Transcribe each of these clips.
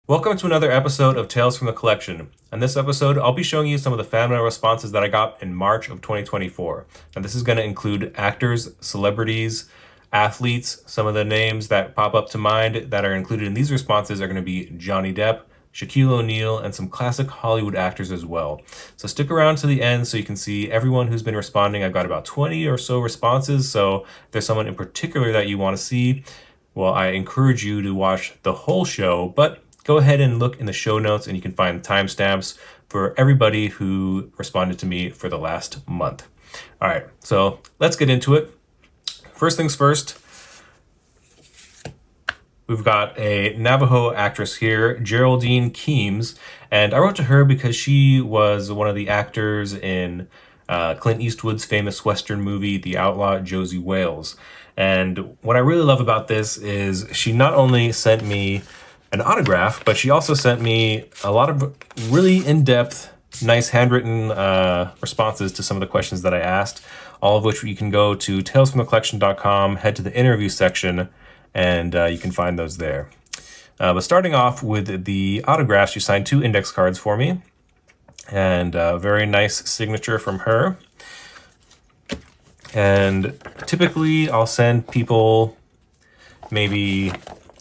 Welcome to another episode of Tales from the Collection. In this episode, I'll be showing you some of the fan mail responses that I got in March of 2024. Now, this is going to include actors, celebrities, athletes. Some of the names that pop up to mind that are included in these responses are going to be Johnny Depp, Shaquille O'Neal, and some classic Hollywood actors as well. So stick around to the end so you can see everyone who's been responding. I've got about 20 or so responses, so if there's someone in particular that you want to see, well, I encourage you to watch the whole show, but go ahead and look in the show notes and you can find timestamps for everybody who responded to me for the last month. All right, so let's get into it. First things first, we've got a Navajo actress here, Geraldine Keams, and I wrote to her because she was one of the actors in Clint Eastwood's famous Western movie, The Outlaw Josie Wales. And what I really love about this is she not only sent me an autograph, but she also sent me a lot of really in-depth, nice handwritten responses to some of the questions that I asked, all of which you can go to talesfromthecollection.com, head to the interview section, and you can find those there. But starting off with the autographs, she signed 2 index cards for me, and a very nice signature from her. And typically I'll send people maybe,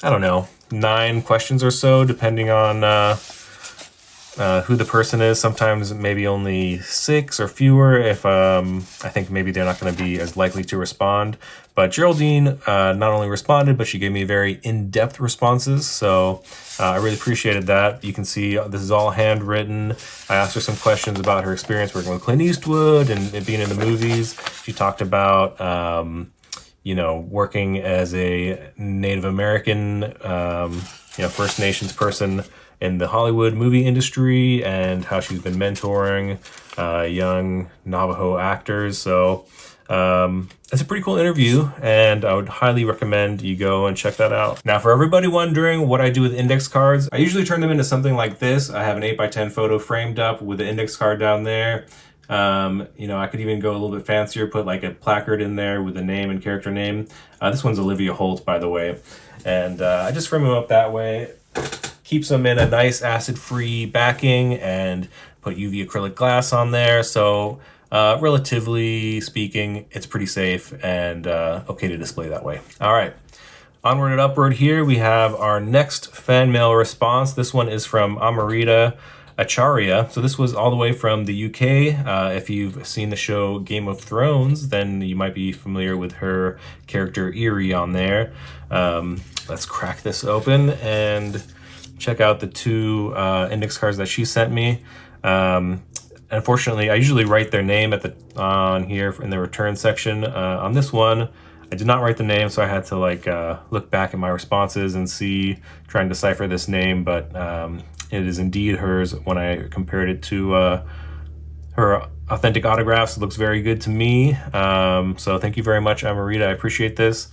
I don't know, 9 questions or so, depending on who the person is. Sometimes maybe only 6 or fewer if I think maybe they're not going to be as likely to respond. But Geraldine not only responded, but she gave me very in-depth responses. So I really appreciated that. You can see this is all handwritten. I asked her some questions about her experience working with Clint Eastwood and being in the movies. She talked about working as a Native American, First Nations person in the Hollywood movie industry and how she's been mentoring young Navajo actors. So it's a pretty cool interview, and I would highly recommend you go and check that out. Now, for everybody wondering what I do with index cards, I usually turn them into something like this. I have an 8x10 photo framed up with the index card down there. I could even go a little bit fancier, put like a placard in there with a name and character name. This one's Olivia Holt, by the way. And I just frame them up that way. Keeps them in a nice acid-free backing and put UV acrylic glass on there. So relatively speaking, it's pretty safe and okay to display that way. All right. Onward and upward here, we have our next fan mail response. This one is from Amrita Acharia. So this was all the way from the UK. If you've seen the show Game of Thrones, then you might be familiar with her character Irri on there. Let's crack this open and check out the 2 index cards that she sent me. Unfortunately, I usually write their name on here in the return section. On this one, I did not write the name, so I had to look back at my responses and try and decipher this name, but it is indeed hers when I compared it to her authentic autographs. It looks very good to me. So thank you very much, Amrita. I appreciate this.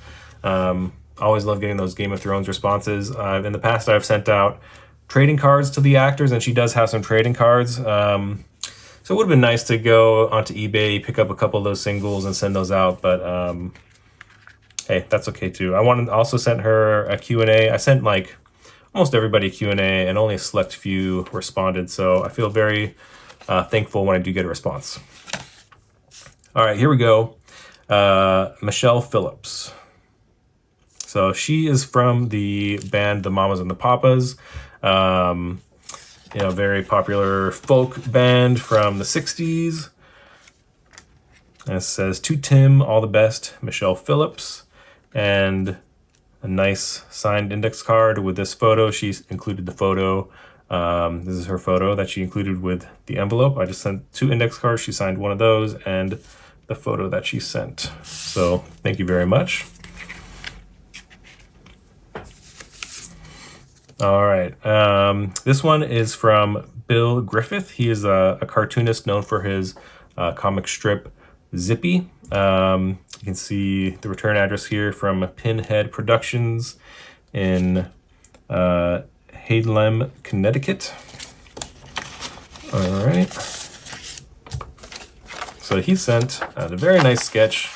Always love getting those Game of Thrones responses. In the past, I've sent out trading cards to the actors, and she does have some trading cards. So it would have been nice to go onto eBay, pick up a couple of those singles and send those out, but hey, that's okay too. I also sent her a Q&A. I sent almost everybody a Q&A, and only a select few responded, so I feel very thankful when I do get a response. All right, here we go. Michelle Phillips. So she is from the band The Mamas and the Papas, very popular folk band from the 60s. And it says, "To Tim, all the best, Michelle Phillips." And a nice signed index card with this photo. She's included the photo. This is her photo that she included with the envelope. I just sent 2 index cards. She signed one of those and the photo that she sent. So thank you very much. All right. This one is from Bill Griffith. He is a cartoonist known for his comic strip Zippy. You can see the return address here from Pinhead Productions in Hadelem, Connecticut. All right. So he sent a very nice sketch.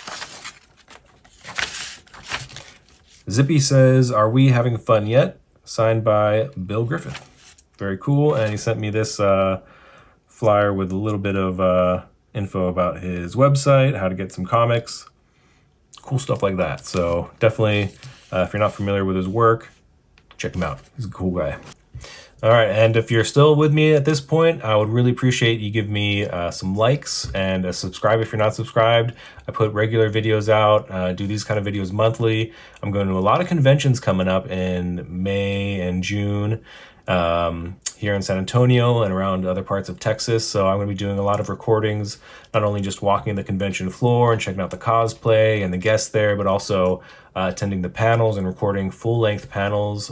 Zippy says, "Are we having fun yet? signed by Bill Griffith. Very cool. And he sent me this flyer with a little bit of info about his website, how to get some comics, cool stuff like that. So definitely, if you're not familiar with his work, check him out. He's a cool guy. All right, and if you're still with me at this point, I would really appreciate you give me some likes and a subscribe if you're not subscribed. I put regular videos out, do these kind of videos monthly. I'm going to a lot of conventions coming up in May and June here in San Antonio and around other parts of Texas. So I'm going to be doing a lot of recordings, not only just walking the convention floor and checking out the cosplay and the guests there, but also attending the panels and recording full-length panels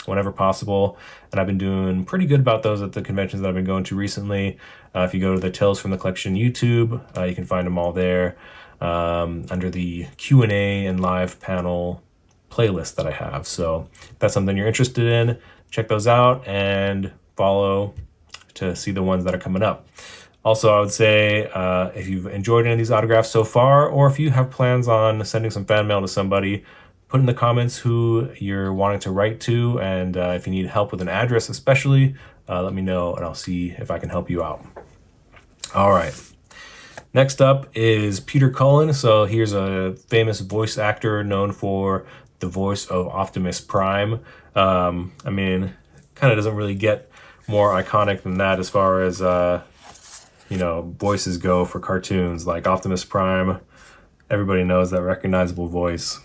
whenever possible. And I've been doing pretty good about those at the conventions that I've been going to recently. If you go to the Tales from the Collection YouTube, you can find them all there under the Q&A and live panel playlist that I have. So if that's something you're interested in, check those out and follow to see the ones that are coming up. Also, I would say if you've enjoyed any of these autographs so far, or if you have plans on sending some fan mail to somebody, put in the comments who you're wanting to write to, and if you need help with an address especially, let me know and I'll see if I can help you out. All right. Next up is Peter Cullen. So here's a famous voice actor known for the voice of Optimus Prime. I mean, kind of doesn't really get more iconic than that as far as, voices go for cartoons. Like Optimus Prime, everybody knows that recognizable voice.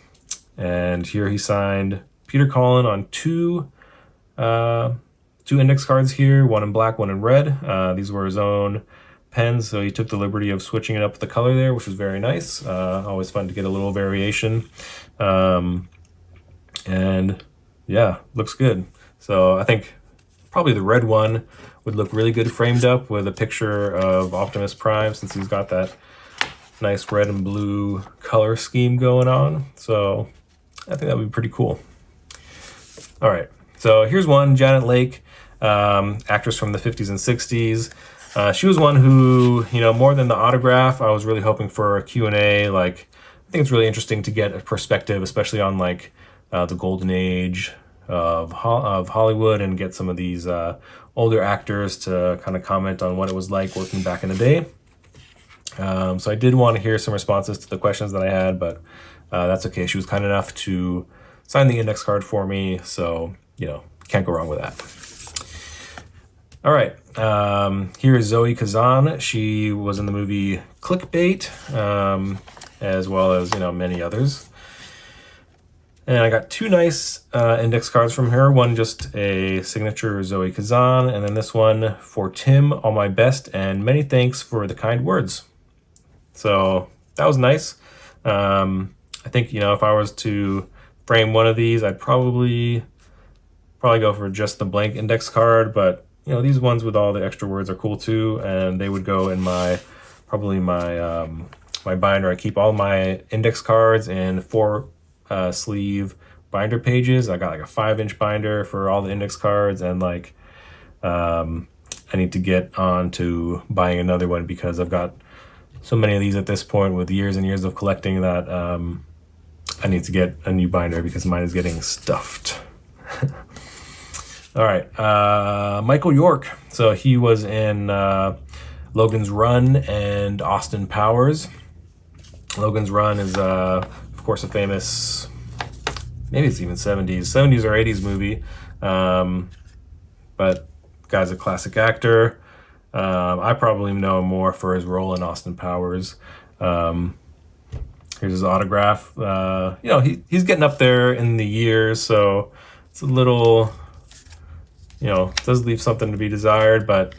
And here he signed Peter Cullen on two index cards here, one in black, one in red. These were his own pens, so he took the liberty of switching it up with the color there, which was very nice. Always fun to get a little variation. And yeah, looks good. So I think probably the red one would look really good framed up with a picture of Optimus Prime, since he's got that nice red and blue color scheme going on. So I think that would be pretty cool. All right, so here's one, Janet Leigh, actress from the 50s and 60s. She was one who, more than the autograph, I was really hoping for a Q&A. Like, I think it's really interesting to get a perspective, especially on like the golden age of Hollywood, and get some of these older actors to kind of comment on what it was like working back in the day. So I did want to hear some responses to the questions that I had, but that's okay. She was kind enough to sign the index card for me, so, can't go wrong with that. All right, here's Zoe Kazan. She was in the movie Clickbait, as well as, many others. And I got two nice index cards from her. One just a signature Zoe Kazan, and then this one for Tim, all my best, and many thanks for the kind words. So that was nice. I think, if I was to frame one of these, I'd probably go for just the blank index card, but these ones with all the extra words are cool too, and they would go in my binder. I keep all my index cards in 4 sleeve binder pages. I got like a 5-inch binder for all the index cards, and like I need to get on to buying another one because I've got so many of these at this point with years and years of collecting that I need to get a new binder because mine is getting stuffed. All right, Michael York. So he was in Logan's Run and Austin Powers. Logan's Run is, of course, a famous, maybe it's even 70s or 80s movie. But guy's a classic actor. I probably know him more for his role in Austin Powers. Here's his autograph. He's getting up there in the years, so it's a little, does leave something to be desired, but,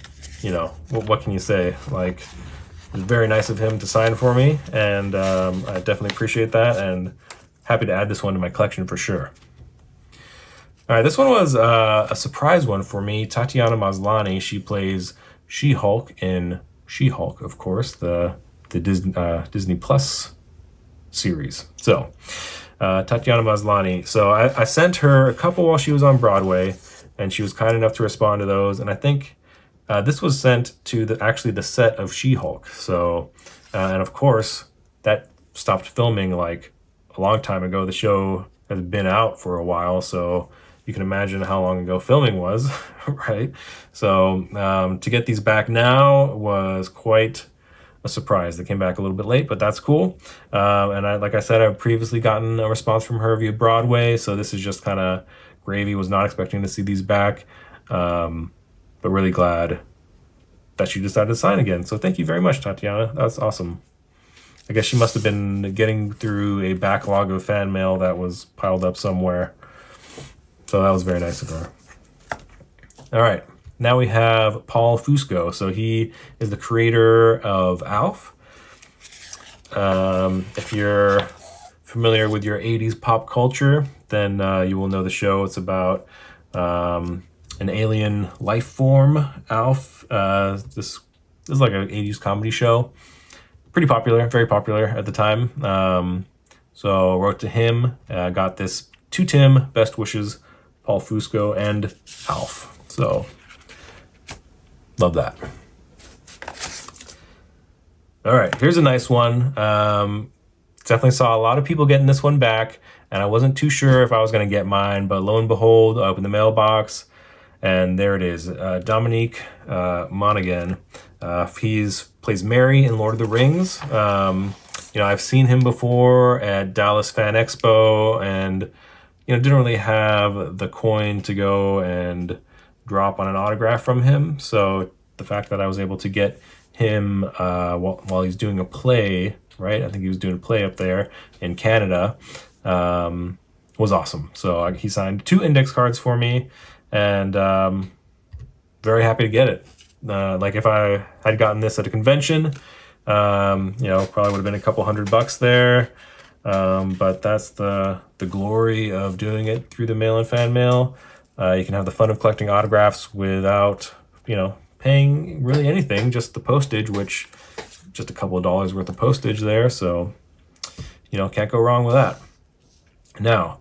what can you say? Like, it was very nice of him to sign for me, and I definitely appreciate that, and happy to add this one to my collection for sure. All right, this one was a surprise one for me. Tatiana Maslany, she plays She-Hulk in She-Hulk, of course, the Disney Plus series. So, Tatiana Maslany. So I sent her a couple while she was on Broadway, and she was kind enough to respond to those. And I think this was sent to the set of She-Hulk. So, and of course, that stopped filming like a long time ago. The show has been out for a while, so you can imagine how long ago filming was, right? So to get these back now was quite a surprise. They came back a little bit late, but that's cool. And like I said, I've previously gotten a response from her via Broadway, so this is just kind of gravy. Was not expecting to see these back, but really glad that she decided to sign again. So thank you very much, Tatiana. That's awesome. I guess she must have been getting through a backlog of fan mail that was piled up somewhere. So that was very nice of her. All right. Now we have Paul Fusco. So he is the creator of ALF. If you're familiar with your 80s pop culture, then you will know the show. It's about an alien life form, ALF. This is like an 80s comedy show. Pretty popular, very popular at the time. So I wrote to him, got this to Tim, best wishes, Paul Fusco and ALF. So love that. All right, here's a nice one. Definitely saw a lot of people getting this one back, and I wasn't too sure if I was going to get mine, but lo and behold, I opened the mailbox, and there it is. Dominic Monaghan. Plays Merry in Lord of the Rings. I've seen him before at Dallas Fan Expo, and didn't really have the coin to go and drop on an autograph from him. So the fact that I was able to get him while he's doing a play, right? I think he was doing a play up there in Canada, was awesome. So he signed 2 index cards for me, and very happy to get it. Like if I had gotten this at a convention, probably would have been a couple $100 there. But that's the glory of doing it through the mail-in fan mail. You can have the fun of collecting autographs without, paying really anything, just the postage, which just a couple of dollars worth of postage there. So, can't go wrong with that. Now,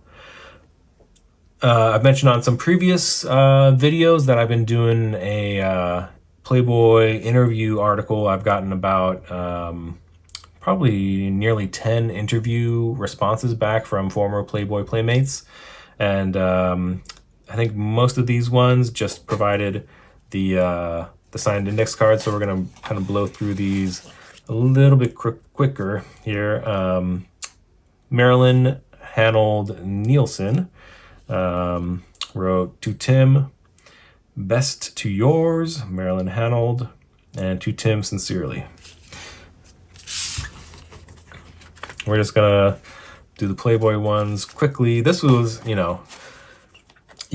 I've mentioned on some previous videos that I've been doing a Playboy interview article. I've gotten about probably nearly 10 interview responses back from former Playboy Playmates. And I think most of these ones just provided the signed index card. So we're going to kind of blow through these a little bit quicker here. Marilyn Hanold Neilson wrote, to Tim, best to yours, Marilyn Hanold, and to Tim, sincerely. We're just gonna do the Playboy ones quickly. This was, you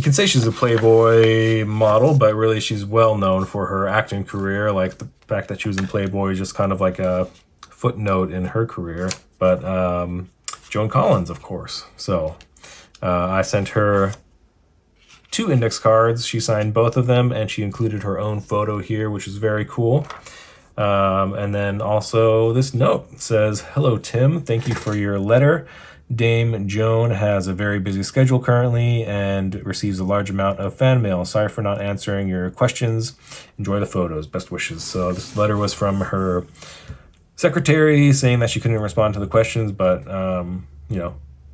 can say she's a Playboy model, but really she's well known for her acting career. Like the fact that she was in Playboy is just kind of like a footnote in her career. But Joan Collins, of course. So I sent her 2 index cards. She signed both of them, and she included her own photo here, which is very cool. And then also this note says, hello, Tim. Thank you for your letter. Dame Joan has a very busy schedule currently and receives a large amount of fan mail. Sorry for not answering your questions. Enjoy the photos. Best wishes. So this letter was from her secretary saying that she couldn't respond to the questions, but,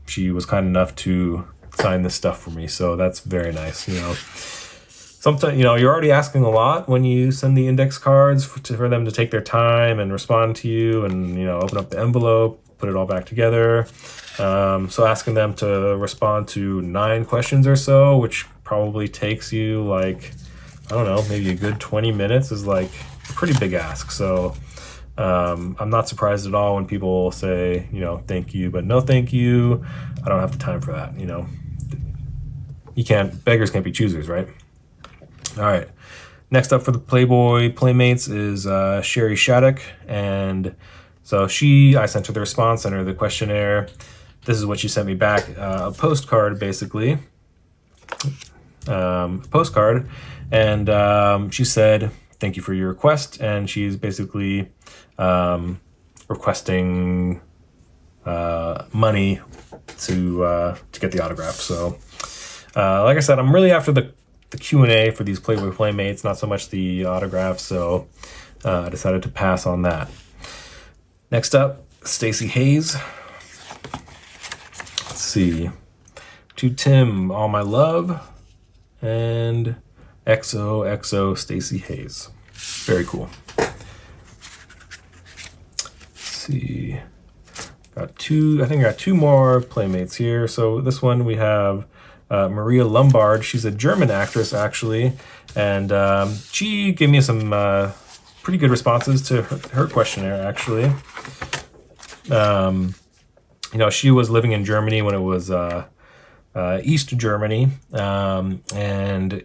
she was kind enough to sign this stuff for me. So that's very nice. Sometimes, you're already asking a lot when you send the index cards for them to take their time and respond to you and, open up the envelope, put it all back together. So asking them to respond to 9 questions or so, which probably takes you like, I don't know, maybe a good 20 minutes is like a pretty big ask. So I'm not surprised at all when people say, thank you, but no thank you. I don't have the time for that. Beggars can't be choosers, right? All right. Next up for the Playboy Playmates is Shari Shattuck. And so I sent her the response, sent her the questionnaire. This is what she sent me back, a postcard, basically. Postcard. And she said, thank you for your request. And she's basically requesting money to get the autograph. So, like I said, I'm really after the Q&A for these Playboy Playmates, not so much the autograph, so I decided to pass on that. Next up, Stacey Hayes. Let's see. To Tim, All My Love. And XOXO Stacey Hayes. Very cool. Let's see. I think I got two more Playmates here. So this one we have Maria Lombard. She's a German actress, actually. And she gave me some pretty good responses to her questionnaire, actually. She was living in Germany when it was East Germany. And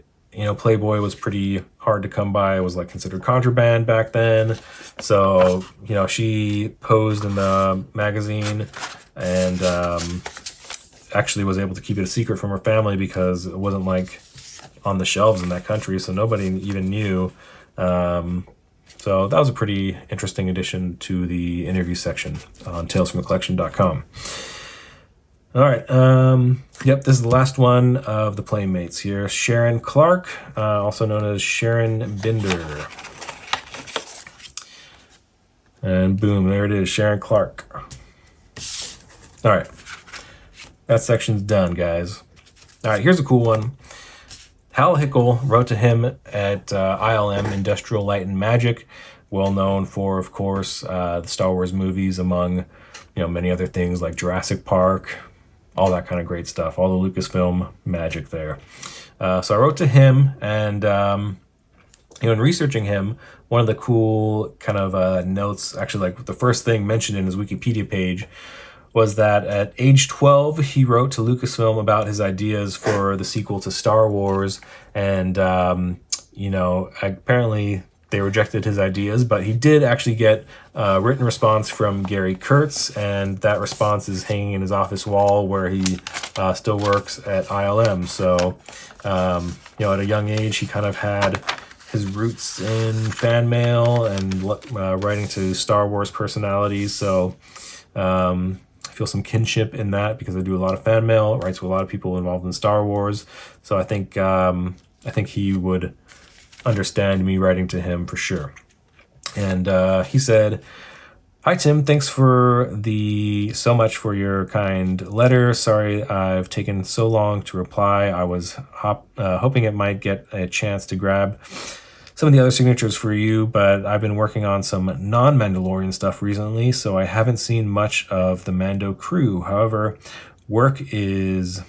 Playboy was pretty hard to come by. It was like considered contraband back then. So, she posed in the magazine and actually was able to keep it a secret from her family because it wasn't like on the shelves in that country. So nobody even knew. So that was a pretty interesting addition to the interview section on talesfromthecollection.com. All right. Yep, this is the last one of the Playmates here. Sharon Clark, also known as Sharon Binder. And boom, there it is, Sharon Clark. All right. That section's done, guys. All right, here's a cool one. Hal Hickel wrote to him at ILM, Industrial Light and Magic, well known for, of course, the Star Wars movies, among many other things like Jurassic Park, all that kind of great stuff, all the Lucasfilm magic there. So I wrote to him, and in researching him, one of the cool kind of notes, actually like the first thing mentioned in his Wikipedia page, was that at age 12, he wrote to Lucasfilm about his ideas for the sequel to Star Wars, and apparently they rejected his ideas, but he did actually get a written response from Gary Kurtz, and that response is hanging in his office wall where he still works at ILM. So, at a young age, he kind of had his roots in fan mail and writing to Star Wars personalities. So, I feel some kinship in that because I do a lot of fan mail, write to a lot of people involved in Star Wars. So I think he would understand me writing to him for sure. And he said, "Hi Tim, thanks so much for your kind letter. Sorry I've taken so long to reply. I was hoping it might get a chance to grab some of the other signatures for you, but I've been working on some non-Mandalorian stuff recently, so I haven't seen much of the Mando crew. However, work is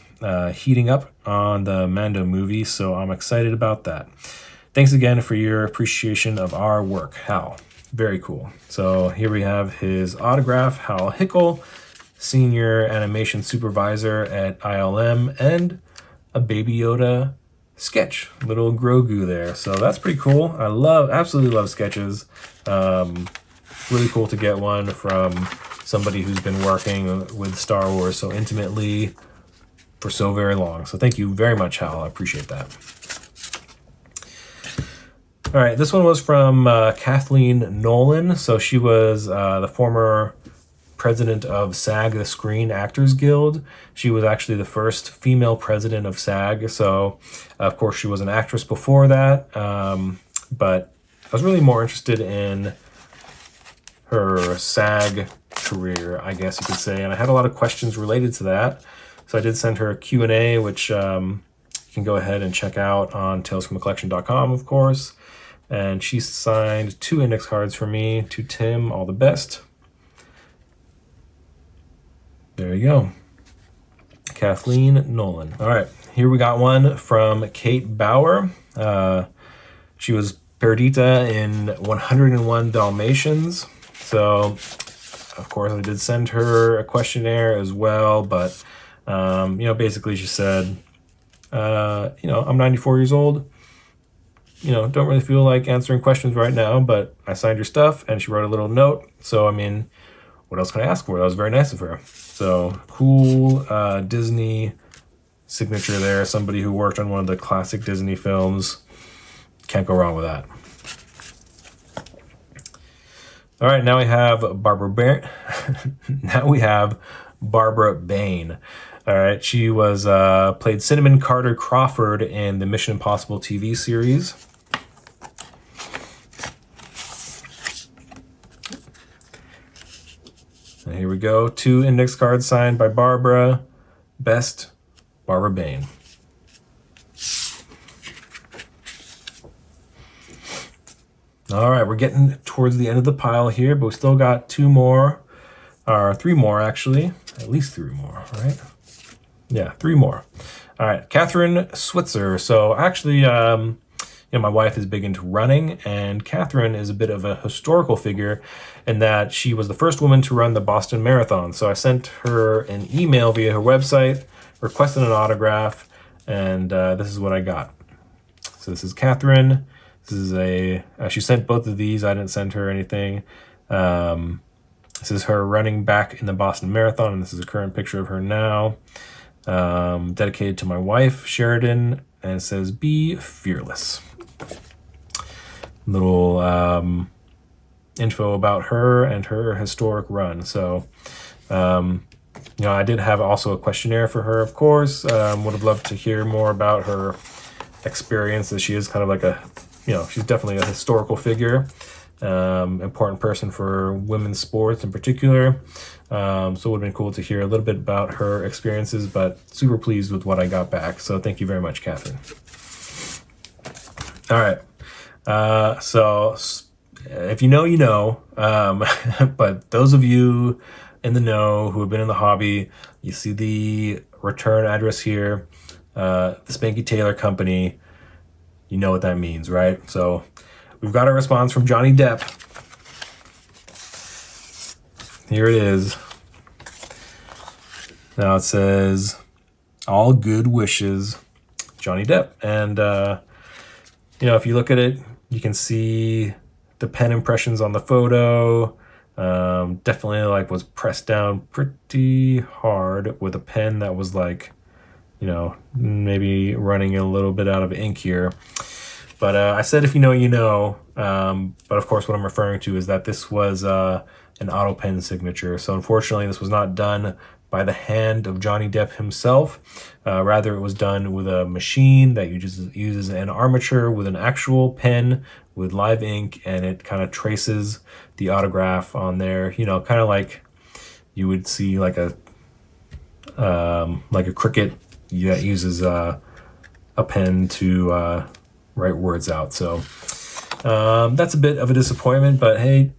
heating up on the Mando movie, so I'm excited about that. Thanks again for your appreciation of our work, Hal." Very cool. So here we have his autograph, Hal Hickel, Senior Animation Supervisor at ILM, and a Baby Yoda sketch, little Grogu there. So that's pretty cool. I absolutely love sketches. Really cool to get one from somebody who's been working with Star Wars so intimately for so very long. So thank you very much, Hal. I appreciate that. All right, this one was from Kathleen Nolan. So she was the former president of SAG, the Screen Actors Guild. She was actually the first female president of SAG. So, of course, she was an actress before that. But I was really more interested in her SAG career, I guess you could say. And I had a lot of questions related to that. So I did send her a Q&A, which you can go ahead and check out on talesfromthecollection.com, of course. And she signed 2 index cards for me. To Tim, all the best. There you go. Kathleen Nolan. All right, here we got one from Cate Bauer. She was Perdita in 101 Dalmatians. So, of course, I did send her a questionnaire as well. But, basically she said, I'm 94 years old. Don't really feel like answering questions right now, but I signed your stuff. And she wrote a little note. So, what else can I ask for? That was very nice of her. So cool Disney signature there. Somebody who worked on one of the classic Disney films. Can't go wrong with that. All right, now we have Barbara Bain. All right, she was played Cinnamon Carter Crawford in the Mission Impossible TV series. And here we go. 2 index cards signed by Barbara. Best Barbara Bain. All right, we're getting towards the end of the pile here, but we still got two more, or three more actually, at least three more, right? Yeah, three more. All right, Catherine Switzer. So actually, my wife is big into running, and Catherine is a bit of a historical figure in that she was the first woman to run the Boston Marathon. So I sent her an email via her website, requested an autograph, and this is what I got. So this is Catherine. This is she sent both of these. I didn't send her anything. This is her running back in the Boston Marathon, and this is a current picture of her now. Dedicated to my wife, Sheridan, and it says, "Be fearless." Little info about her and her historic run. So, I did have also a questionnaire for her, of course. Would have loved to hear more about her experience, as she is kind of like she's definitely a historical figure, important person for women's sports in particular. So it would have been cool to hear a little bit about her experiences, but super pleased with what I got back. So thank you very much, Catherine. All right. So if you know, you know, but those of you in the know who have been in the hobby, you see the return address here, the Spanky Taylor Company. You know what that means, right? So we've got a response from Johnny Depp. Here it is. Now it says, "All good wishes, Johnny Depp." And, if you look at it, you can see the pen impressions on the photo. Definitely was pressed down pretty hard with a pen that was maybe running a little bit out of ink here. But I said, if you know, you know. But of course, what I'm referring to is that this was an auto pen signature. So unfortunately, this was not done by the hand of Johnny Depp himself. Rather, it was done with a machine that uses an armature with an actual pen with live ink, and it kind of traces the autograph on there. Kind of like you would see like a Cricut that uses a pen to write words out. So that's a bit of a disappointment, but hey,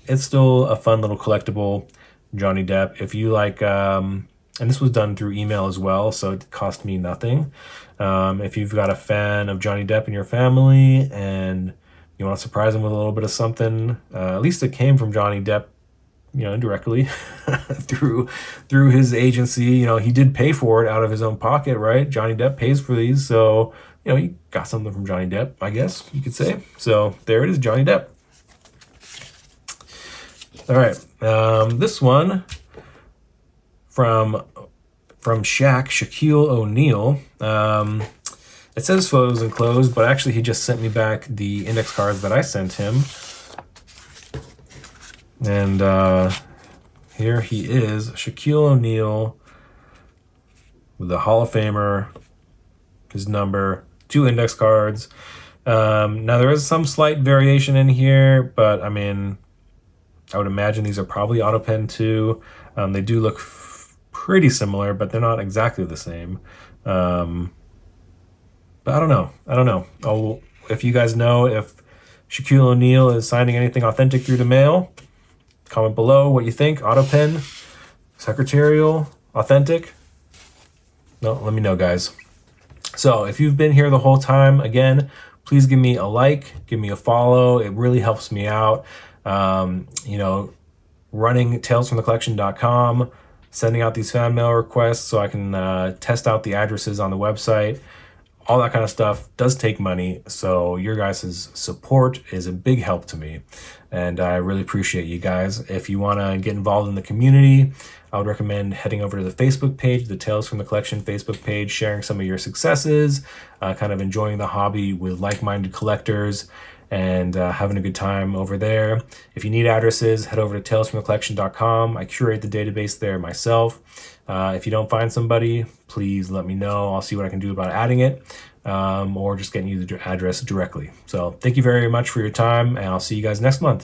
it's still a fun little collectible, Johnny Depp. If you like, and this was done through email as well, so it cost me nothing. If you've got a fan of Johnny Depp in your family and you want to surprise him with a little bit of something, at least it came from Johnny Depp, indirectly through his agency. He did pay for it out of his own pocket, right? Johnny Depp pays for these, so you got something from Johnny Depp, I guess you could say. So there it is, Johnny Depp. All right, this one from Shaq, Shaquille O'Neal. It says photos enclosed, but actually he just sent me back the index cards that I sent him. And here he is, Shaquille O'Neal with the Hall of Famer, his number, 2 index cards. Now there is some slight variation in here, but I mean, I would imagine these are probably auto pen too. They do look pretty similar, but they're not exactly the same. But I don't know. Oh, if you guys know if Shaquille O'Neal is signing anything authentic through the mail, comment below what you think. Auto pen, secretarial, authentic. No, let me know, guys. So if you've been here the whole time, again, please give me a like, give me a follow. It really helps me out. Running talesfromthecollection.com, sending out these fan mail requests so I can test out the addresses on the website. All that kind of stuff does take money, so your guys' support is a big help to me, and I really appreciate you guys. If you want to get involved in the community, I would recommend heading over to the Facebook page, the Tales from the Collection Facebook page, sharing some of your successes, kind of enjoying the hobby with like-minded collectors, and having a good time over there. If you need addresses, head over to talesfromthecollection.com. I curate the database there myself. If you don't find somebody, please let me know. I'll see what I can do about adding it, or just getting you the address directly. So thank you very much for your time, and I'll see you guys next month.